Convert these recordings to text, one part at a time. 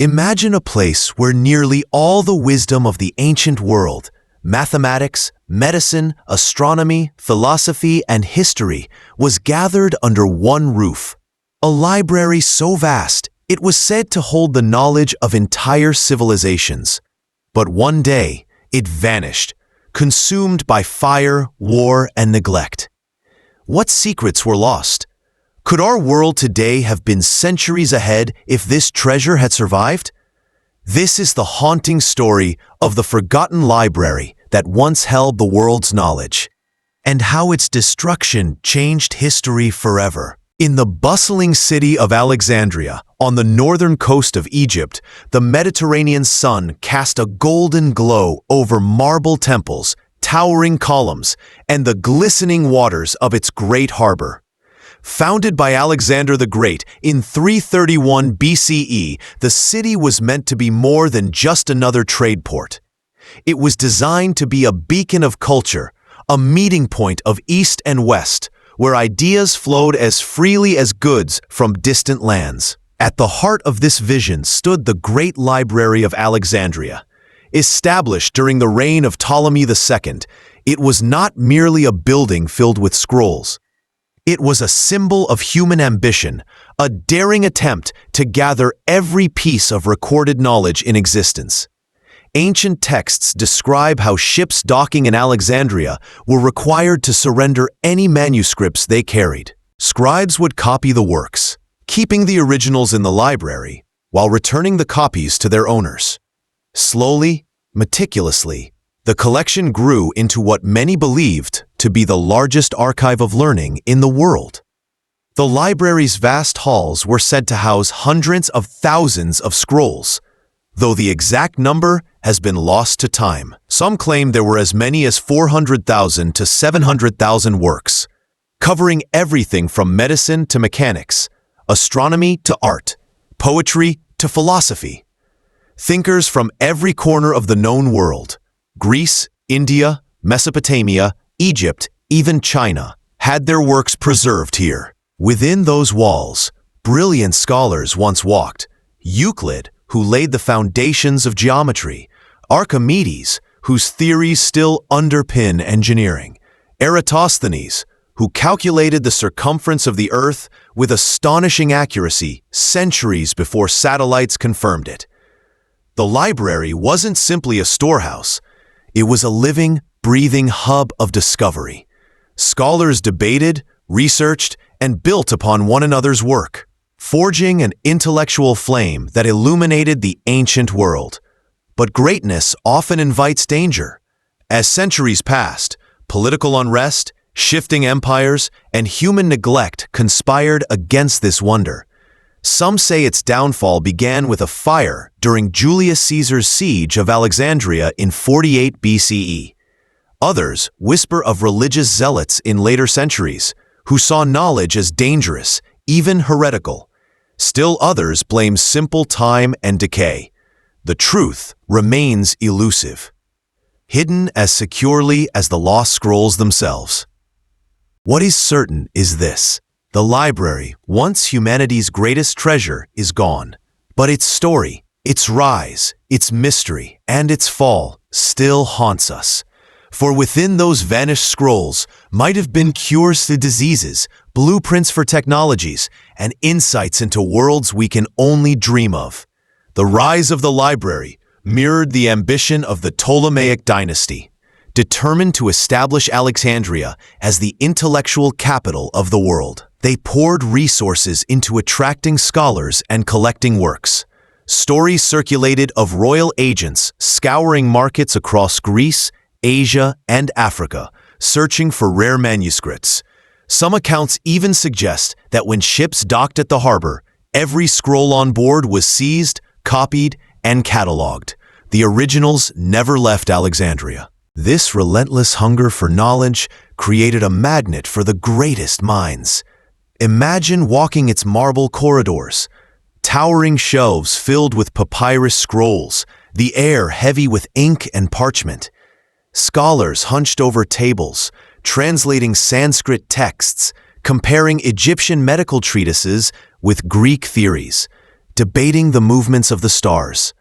Imagine a place where nearly all the wisdom of the ancient world, mathematics, medicine, astronomy, philosophy, and history, was gathered under one roof. A library so vast, it was said to hold the knowledge of entire civilizations. But one day, it vanished, consumed by fire, war, and neglect. What secrets were lost? Could our world today have been centuries ahead if this treasure had survived? This is the haunting story of the forgotten library that once held the world's knowledge, and how its destruction changed history forever. In the bustling city of Alexandria, on the northern coast of Egypt, the Mediterranean sun cast a golden glow over marble temples, towering columns, and the glistening waters of its great harbor. Founded by Alexander the Great in 331 BCE, the city was meant to be more than just another trade port. It was designed to be a beacon of culture, a meeting point of East and West, where ideas flowed as freely as goods from distant lands. At the heart of this vision stood the Great Library of Alexandria. Established during the reign of Ptolemy II, it was not merely a building filled with scrolls. It was a symbol of human ambition, a daring attempt to gather every piece of recorded knowledge in existence. Ancient texts describe how ships docking in Alexandria were required to surrender any manuscripts they carried. Scribes would copy the works, keeping the originals in the library, while returning the copies to their owners. Slowly, meticulously, the collection grew into what many believed to be the largest archive of learning in the world. The library's vast halls were said to house hundreds of thousands of scrolls, though the exact number has been lost to time. Some claim there were as many as 400,000 to 700,000 works, covering everything from medicine to mechanics, astronomy to art, poetry to philosophy. Thinkers from every corner of the known world, Greece, India, Mesopotamia, Egypt, even China, had their works preserved here. Within those walls, brilliant scholars once walked. Euclid, who laid the foundations of geometry, Archimedes, whose theories still underpin engineering, Eratosthenes, who calculated the circumference of the Earth with astonishing accuracy centuries before satellites confirmed it. The library wasn't simply a storehouse. It was a living, breathing hub of discovery. Scholars debated, researched, and built upon one another's work, forging an intellectual flame that illuminated the ancient world. But greatness often invites danger. As centuries passed, political unrest, shifting empires, and human neglect conspired against this wonder. Some say its downfall began with a fire during Julius Caesar's siege of Alexandria in 48 BCE. Others whisper of religious zealots in later centuries who saw knowledge as dangerous, even heretical. Still others blame simple time and decay. The truth remains elusive, hidden as securely as the lost scrolls themselves. What is certain is this: the library, once humanity's greatest treasure, is gone. But its story, its rise, its mystery, and its fall still haunts us. For within those vanished scrolls might have been cures to diseases, blueprints for technologies, and insights into worlds we can only dream of. The rise of the library mirrored the ambition of the Ptolemaic dynasty, determined to establish Alexandria as the intellectual capital of the world. They poured resources into attracting scholars and collecting works. Stories circulated of royal agents scouring markets across Greece, Asia, and Africa, searching for rare manuscripts. Some accounts even suggest that when ships docked at the harbor, every scroll on board was seized, copied, and catalogued. The originals never left Alexandria. This relentless hunger for knowledge created a magnet for the greatest minds. Imagine walking its marble corridors, towering shelves filled with papyrus scrolls, the air heavy with ink and parchment. Scholars hunched over tables, translating Sanskrit texts, comparing Egyptian medical treatises with Greek theories, debating the movements of the stars.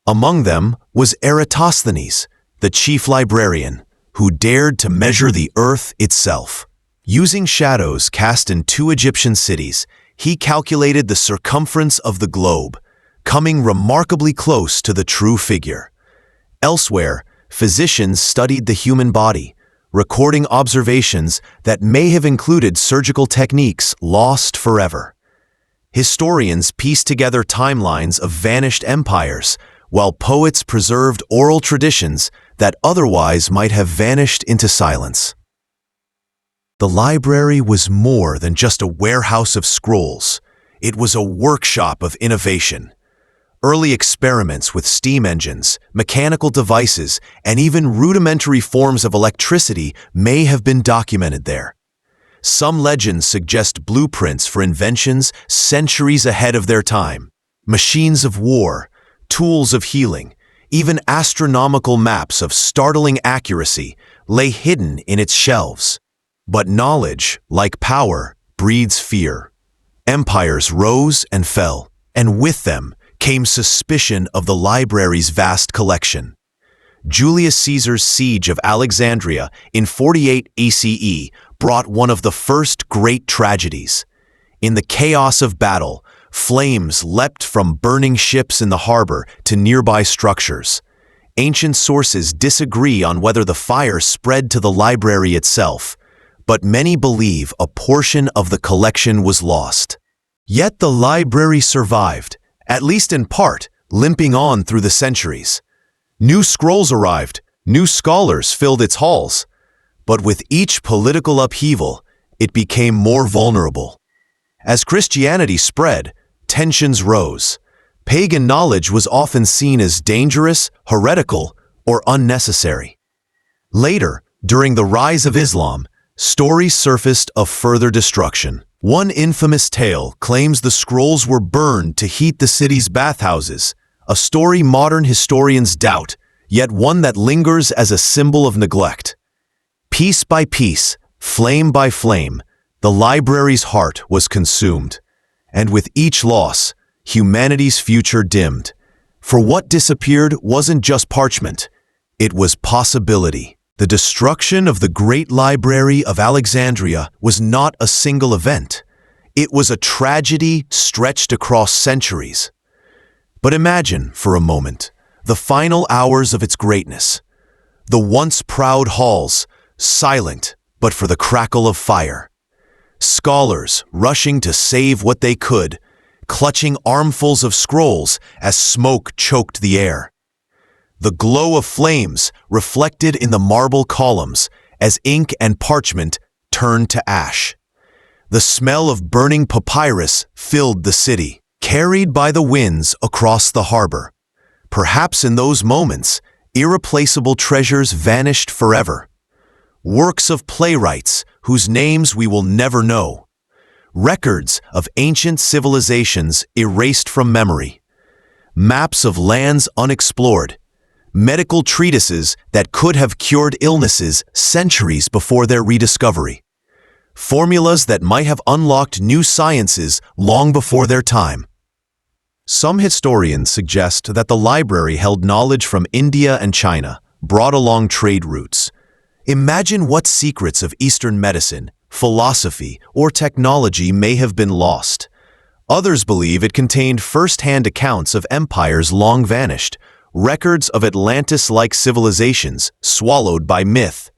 Among them was Eratosthenes, the chief librarian, who dared to measure the earth itself. Using shadows cast in two Egyptian cities, he calculated the circumference of the globe, coming remarkably close to the true figure. Elsewhere, physicians studied the human body, recording observations that may have included surgical techniques lost forever. Historians pieced together timelines of vanished empires, while poets preserved oral traditions that otherwise might have vanished into silence. The library was more than just a warehouse of scrolls. It was a workshop of innovation. Early experiments with steam engines, mechanical devices, and even rudimentary forms of electricity may have been documented there. Some legends suggest blueprints for inventions centuries ahead of their time. Machines of war, tools of healing, even astronomical maps of startling accuracy lay hidden in its shelves. But knowledge, like power, breeds fear. Empires rose and fell, and with them came suspicion of the library's vast collection. Julius Caesar's siege of Alexandria in 48 ACE brought one of the first great tragedies. In the chaos of battle, flames leapt from burning ships in the harbor to nearby structures. Ancient sources disagree on whether the fire spread to the library itself, but many believe a portion of the collection was lost. Yet the library survived, at least in part, limping on through the centuries. New scrolls arrived, new scholars filled its halls, but with each political upheaval, it became more vulnerable. As Christianity spread, tensions rose. Pagan knowledge was often seen as dangerous, heretical, or unnecessary. Later, during the rise of Islam, stories surfaced of further destruction. One infamous tale claims the scrolls were burned to heat the city's bathhouses, a story modern historians doubt, yet one that lingers as a symbol of neglect. Piece by piece, flame by flame, the library's heart was consumed, and with each loss, humanity's future dimmed. For what disappeared wasn't just parchment, it was possibility. The destruction of the Great Library of Alexandria was not a single event. It was a tragedy stretched across centuries. But imagine, for a moment, the final hours of its greatness. The once proud halls, silent but for the crackle of fire. Scholars rushing to save what they could, clutching armfuls of scrolls as smoke choked the air. The glow of flames reflected in the marble columns as ink and parchment turned to ash. The smell of burning papyrus filled the city, carried by the winds across the harbor. Perhaps in those moments, irreplaceable treasures vanished forever. Works of playwrights whose names we will never know. Records of ancient civilizations erased from memory. Maps of lands unexplored. Medical treatises that could have cured illnesses centuries before their rediscovery. Formulas that might have unlocked new sciences long before their time. Some historians suggest that the library held knowledge from India and China, brought along trade routes. Imagine what secrets of Eastern medicine, philosophy, or technology may have been lost. Others believe it contained first-hand accounts of empires long vanished, records of Atlantis-like civilizations swallowed by myth.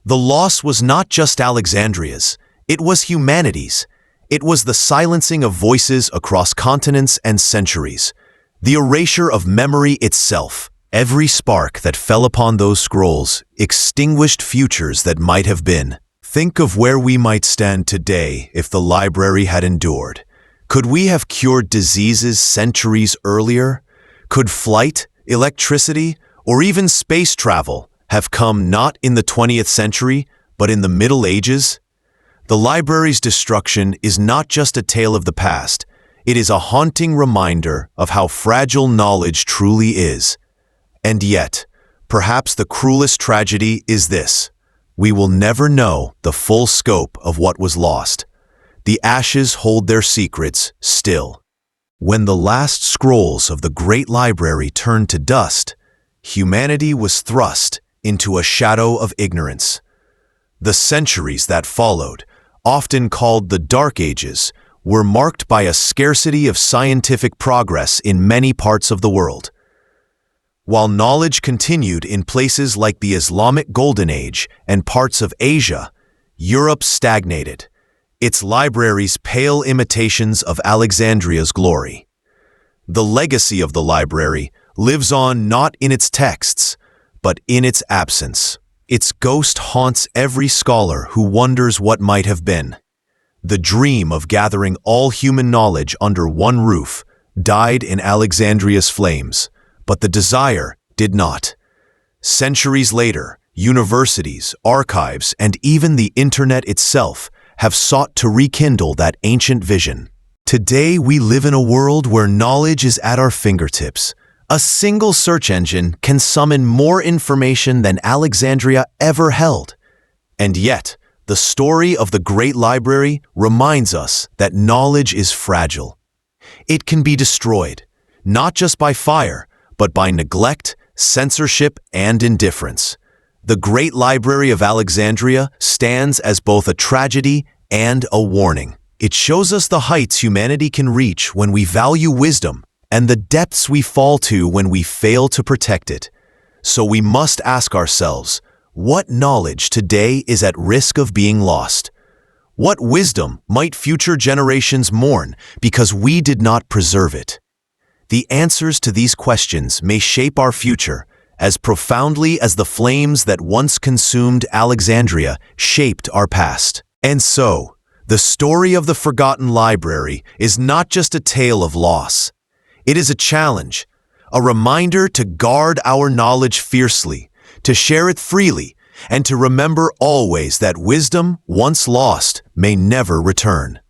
The loss was not just Alexandria's, it was humanity's. It was the silencing of voices across continents and centuries, the erasure of memory itself. Every spark that fell upon those scrolls extinguished futures that might have been. Think of where we might stand today if the library had endured. Could we have cured diseases centuries earlier? Could flight, electricity, or even space travel have come not in the 20th century, but in the Middle Ages? The library's destruction is not just a tale of the past. It is a haunting reminder of how fragile knowledge truly is. And yet, perhaps the cruelest tragedy is this. We will never know the full scope of what was lost. The ashes hold their secrets still. When the last scrolls of the Great Library turned to dust, humanity was thrust into a shadow of ignorance. The centuries that followed, often called the Dark Ages, were marked by a scarcity of scientific progress in many parts of the world. While knowledge continued in places like the Islamic Golden Age and parts of Asia, Europe stagnated, its libraries pale imitations of Alexandria's glory. The legacy of the library lives on not in its texts, but in its absence. Its ghost haunts every scholar who wonders what might have been. The dream of gathering all human knowledge under one roof died in Alexandria's flames, but the desire did not. Centuries later, universities, archives, and even the internet itself have sought to rekindle that ancient vision. Today, we live in a world where knowledge is at our fingertips. A single search engine can summon more information than Alexandria ever held. And yet, the story of the Great Library reminds us that knowledge is fragile. It can be destroyed, not just by fire, but by neglect, censorship, and indifference. The Great Library of Alexandria stands as both a tragedy and a warning. It shows us the heights humanity can reach when we value wisdom and the depths we fall to when we fail to protect it. So we must ask ourselves, what knowledge today is at risk of being lost? What wisdom might future generations mourn because we did not preserve it? The answers to these questions may shape our future as profoundly as the flames that once consumed Alexandria shaped our past. And so, the story of the Forgotten Library is not just a tale of loss. It is a challenge, a reminder to guard our knowledge fiercely, to share it freely, and to remember always that wisdom, once lost, may never return.